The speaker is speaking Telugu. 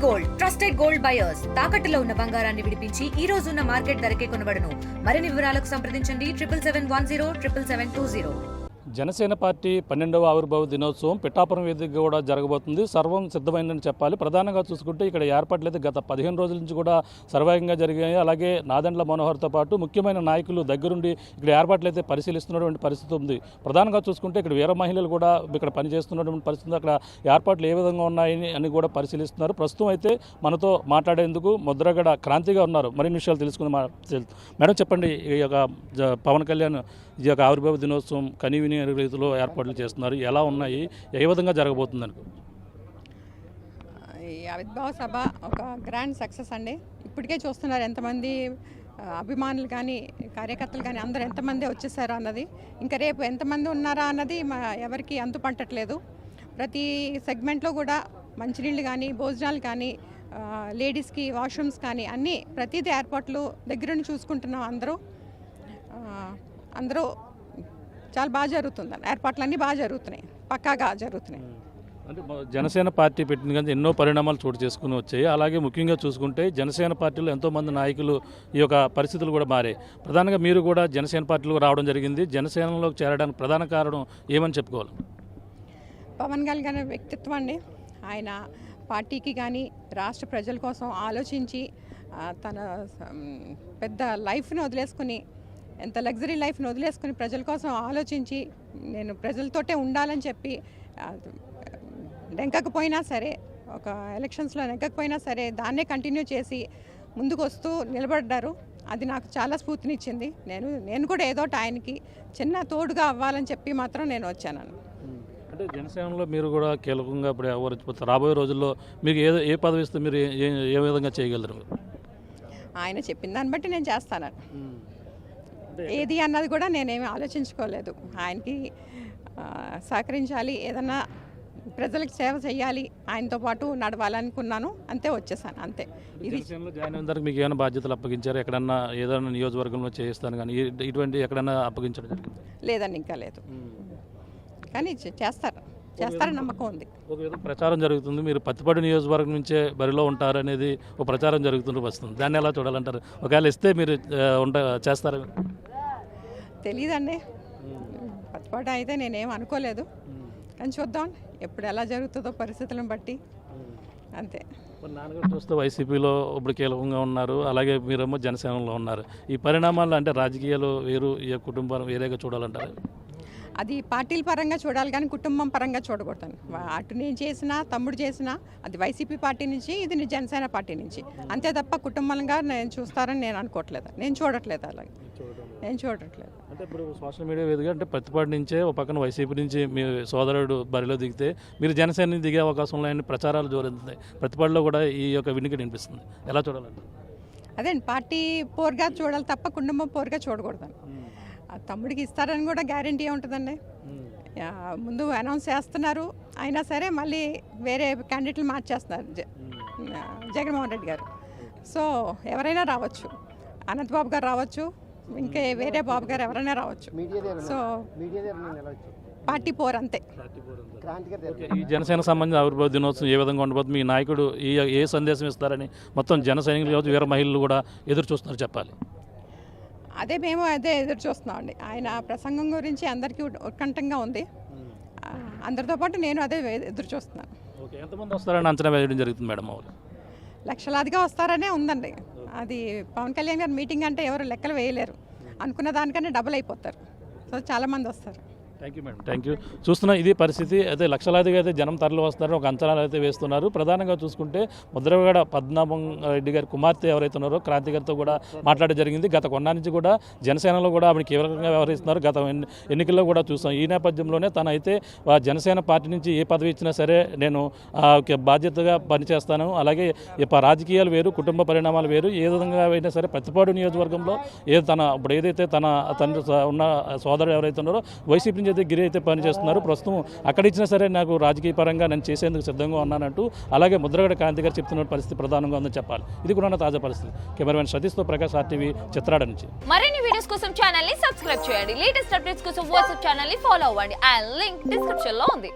గోల్డ్ ట్రస్టెడ్ గోల్డ్ బయర్స్ తాకట్టులో ఉన్న బంగారాన్ని విడిపించి ఈ రోజు ఉన్న మార్కెట్ ధరకే కొనబడును. మరిన్ని వివరాలకు సంప్రదించండి 7771077720. జనసేన పార్టీ 12వ ఆవిర్భావ దినోత్సవం పిఠాపురం వేదికగా కూడా జరగబోతుంది. సర్వం సిద్ధమైందని చెప్పాలి. ప్రధానంగా చూసుకుంటే ఇక్కడ ఏర్పాట్లు అయితే గత 15 రోజుల నుంచి కూడా సర్వేగంగా జరిగాయి. అలాగే నాదెండ్ల మనోహర్తో పాటు ముఖ్యమైన నాయకులు దగ్గరుండి ఇక్కడ ఏర్పాట్లు అయితే పరిశీలిస్తున్నటువంటి పరిస్థితి ఉంది. ప్రధానంగా చూసుకుంటే ఇక్కడ వీర మహిళలు కూడా ఇక్కడ పనిచేస్తున్నటువంటి పరిస్థితి, అక్కడ ఏర్పాట్లు ఏ విధంగా ఉన్నాయని అని కూడా పరిశీలిస్తున్నారు. ప్రస్తుతం అయితే మనతో మాట్లాడేందుకు ముద్రగడ క్రాంతిగా ఉన్నారు. మరిన్ని విషయాలు తెలుసుకుందాం. మేడం చెప్పండి, ఈ యొక్క పవన్ కళ్యాణ్ ఈ యొక్క ఆవిర్భావ దినోత్సవం కనీవిని రీతిలో ఏర్పాట్లు చేస్తున్నారు, ఎలా ఉన్నాయి, ఏ విధంగా జరగబోతుంది అనుకో? ఈ ఆవిర్భావ సభ ఒక గ్రాండ్ సక్సెస్ అండి. ఇప్పటికే చూస్తున్నారు ఎంతమంది అభిమానులు కానీ కార్యకర్తలు కానీ అందరూ ఎంతమంది వచ్చేసారో అన్నది. ఇంకా రేపు ఎంతమంది ఉన్నారా అన్నది ఎవరికి అంతు పట్టట్లేదు. ప్రతి సెగ్మెంట్లో కూడా మంచినీళ్ళు కానీ భోజనాలు కానీ లేడీస్కి వాష్రూమ్స్ కానీ అన్నీ ప్రతిదీ ఏర్పాట్లు దగ్గరుండి చూసుకుంటున్నాం. అందరూ చాలా బాగా జరుగుతుంది. ఏర్పాట్లన్నీ బాగా జరుగుతున్నాయి, పక్కాగా జరుగుతున్నాయి. అంటే జనసేన పార్టీ పెట్టిన కానీ ఎన్నో పరిణామాలు చోటు చేసుకుని వచ్చాయి. అలాగే ముఖ్యంగా చూసుకుంటే జనసేన పార్టీలో ఎంతోమంది నాయకులు ఈ యొక్క పరిస్థితులు కూడా మారాయి. ప్రధానంగా మీరు కూడా జనసేన పార్టీలో రావడం జరిగింది. జనసేనలోకి చేరడానికి ప్రధాన కారణం ఏమని చెప్పుకోవాలి? పవన్ కళ్యాణ్ వ్యక్తిత్వం అండి. ఆయన పార్టీకి కానీ రాష్ట్ర ప్రజల కోసం ఆలోచించి తన పెద్ద లైఫ్ని వదిలేసుకుని, ఎంత లగ్జరీ లైఫ్ని వదిలేసుకుని ప్రజల కోసం ఆలోచించి నేను ప్రజలతోటే ఉండాలని చెప్పి నెగ్గకపోయినా సరే, ఒక ఎలక్షన్స్లో నెగ్గకపోయినా సరే దాన్నే కంటిన్యూ చేసి ముందుకు వస్తూ నిలబడ్డారు. అది నాకు చాలా స్ఫూర్తినిచ్చింది. నేను కూడా ఏదో ఆయనకి చిన్న తోడుగా అవ్వాలని చెప్పి మాత్రం నేను వచ్చాను. అంటే జనసేనలో మీరు కూడా కీలకంగా ఇప్పుడు ఎవరిపోతారు, రాబోయే రోజుల్లో మీకు ఏ పదవి ఇస్తే మీరు ఏ విధంగా చేయగలరు? ఆయన చెప్పిన దాన్ని బట్టి నేను చేస్తాను. ఏది అన్నది కూడా నేనేమి ఆలోచించుకోలేదు. ఆయనకి సహకరించాలి, ఏదన్నా ప్రజలకు సేవ చేయాలి, ఆయనతో పాటు నడవాలనుకున్నాను, అంతే వచ్చేసాను, అంతే. ఇది జాయిన్ అయిన తర్వాత మీకు ఏమైనా బాధ్యతలు అప్పగించారు? ఎక్కడన్నా ఏదైనా నియోజకవర్గంలో చేస్తాను కానీ ఇటువంటి ఎక్కడన్నా అప్పగించడం జరిగింది? లేదండి, ఇంకా లేదు, కానీ చేస్తారని నమ్మకం ఉంది. ఒక విధంగా ప్రచారం జరుగుతుంది, మీరు పత్తిపాడు నియోజకవర్గం నుంచే బరిలో ఉంటారనేది ఒక ప్రచారం జరుగుతుంటూ వస్తుంది. దాన్ని ఎలా చూడాలంటారు? ఒకవేళ ఇస్తే మీరు చేస్తారా? తెలీదండి, పత్తిపాటు అయితే నేనేం అనుకోలేదు, కానీ చూద్దాం ఎప్పుడు ఎలా జరుగుతుందో పరిస్థితులను బట్టి, అంతే. నాన్నగారు చూస్తే వైసీపీలో ఇప్పుడు కీలకంగా ఉన్నారు, అలాగే మీరేమో జనసేనలో ఉన్నారు. ఈ పరిణామాలు అంటే రాజకీయాలు వేరు, ఈ కుటుంబం వేరేగా చూడాలంటారు? అది పార్టీల పరంగా చూడాలి కానీ కుటుంబం పరంగా చూడకూడదు. అటు నేను చేసినా, తమ్ముడు చేసినా అది వైసీపీ పార్టీ నుంచి, ఇది జనసేన పార్టీ నుంచి, అంతే తప్ప కుటుంబంగా నేను చూస్తారని నేను అనుకోవట్లేదు. నేను చూడట్లేదు, అలాగే నేను చూడట్లేదు. అంటే ఇప్పుడు సోషల్ మీడియా వేదికగా అంటే ప్రతిపాటి నుంచే ఒక పక్కన వైసీపీ నుంచి మీ సోదరుడు బరిలో దిగితే మీరు జనసేన దిగే అవకాశం ఉన్నాయని ప్రచారాలు జోరెత్తున్నాయి. ప్రతిపాటిలో కూడా ఈ యొక్క వినికిడి వినిపిస్తుంది, ఎలా చూడాలంటే? అదే పార్టీ పోరుగా చూడాలి తప్ప కుటుంబం పోరుగా చూడకూడదు. తమ్ముడికి ఇస్తారని కూడా గ్యారంటీ ఉంటుందండి. ముందు అనౌన్స్ చేస్తున్నారు, అయినా సరే మళ్ళీ వేరే క్యాండిడేట్లు మార్చేస్తున్నారు జగన్మోహన్ రెడ్డి గారు. సో ఎవరైనా రావచ్చు, అనంతబాబు గారు రావచ్చు, ఇంకా వేరే బాబు గారు ఎవరైనా రావచ్చు. సో పార్టీ పోరు అంతే. ఈ జనసేన సంబంధించిన ఆవిర్భావ దినోత్సవం ఏ విధంగా ఉండబోతుంది? మీ నాయకుడు ఏ సందేశం ఇస్తారని మొత్తం జన సైనికులు కావచ్చు, వీర మహిళలు కూడా ఎదురు చూస్తున్నారు, చెప్పాలి. మేము ఎదురు చూస్తున్నామండి. ఆయన ప్రసంగం గురించి అందరికీ ఉత్కంఠంగా ఉంది. అందరితో పాటు నేను అదే ఎదురు చూస్తున్నాను. ఎంతమంది వస్తారని అంచనా వేయడం జరుగుతుంది మేడం? లక్షలాదిగా వస్తారనే ఉందండి. అది పవన్ కళ్యాణ్ గారి మీటింగ్ అంటే ఎవరు లెక్కలు వేయలేరు, అనుకున్న దానికన్నా డబుల్ అయిపోతారు. సో చాలామంది వస్తారు. Thank you madam, thank you. చూస్తున్నా ఇది పరిస్థితి. అయితే లక్షలాదిగా అయితే జనం తరలి వస్తారని ఒక అంచనాలు అయితే వేస్తున్నారు. ప్రధానంగా చూసుకుంటే ముద్రగడ పద్మనాభం రెడ్డి గారి కుమార్తె ఎవరైతే ఉన్నారో క్రాంతి గారితో కూడా మాట్లాడడం జరిగింది. గత కొన్నాళ్ళ నుంచి కూడా జనసేనలో కూడా ఆవిడ కీలకంగా వ్యవహరిస్తున్నారు. గత ఎన్నికల్లో కూడా చూస్తాం. ఈ నేపథ్యంలోనే తను అయితే జనసేన పార్టీ నుంచి ఏ పదవి ఇచ్చినా సరే నేను బాధ్యతగా పనిచేస్తాను, అలాగే రాజకీయాలు వేరు, కుటుంబ పరిణామాలు వేరు, ఏ విధంగా అయినా సరే ప్రతిపాడు నియోజకవర్గంలో ఇప్పుడు ఏదైతే తన తండ్రి ఉన్న సోదరుడు ఎవరైతే ఉన్నారో వైసీపీ నుంచి అయితే గిరి అయితే పనిచేస్తున్నారు. ప్రస్తుతం అక్కడ ఇచ్చినా సరే నాకు రాజకీయ పరంగా నేను చేసేందుకు సిద్ధంగా ఉన్నానంటూ అలాగే ముద్రగడ క్రాంతి గారు చెప్తున్న పరిస్థితి ప్రధానంగా ఉందని చెప్పాలి. ఇది కూడా తాజా పరిస్థితి. కెమెరామెన్ సతీష్తో ప్రకాష్, RTV, చిత్రాడ నుంచి. మరిన్ని వీడియోస్ కోసం ఛానల్ ని సబ్స్క్రైబ్ చేయండి. లేటెస్ట్ అప్డేట్స్ కోసం వాట్సాప్ ఛానల్ ని ఫాలో అవ్వండి. ఆ లింక్ డిస్క్రిప్షన్ లో ఉంది.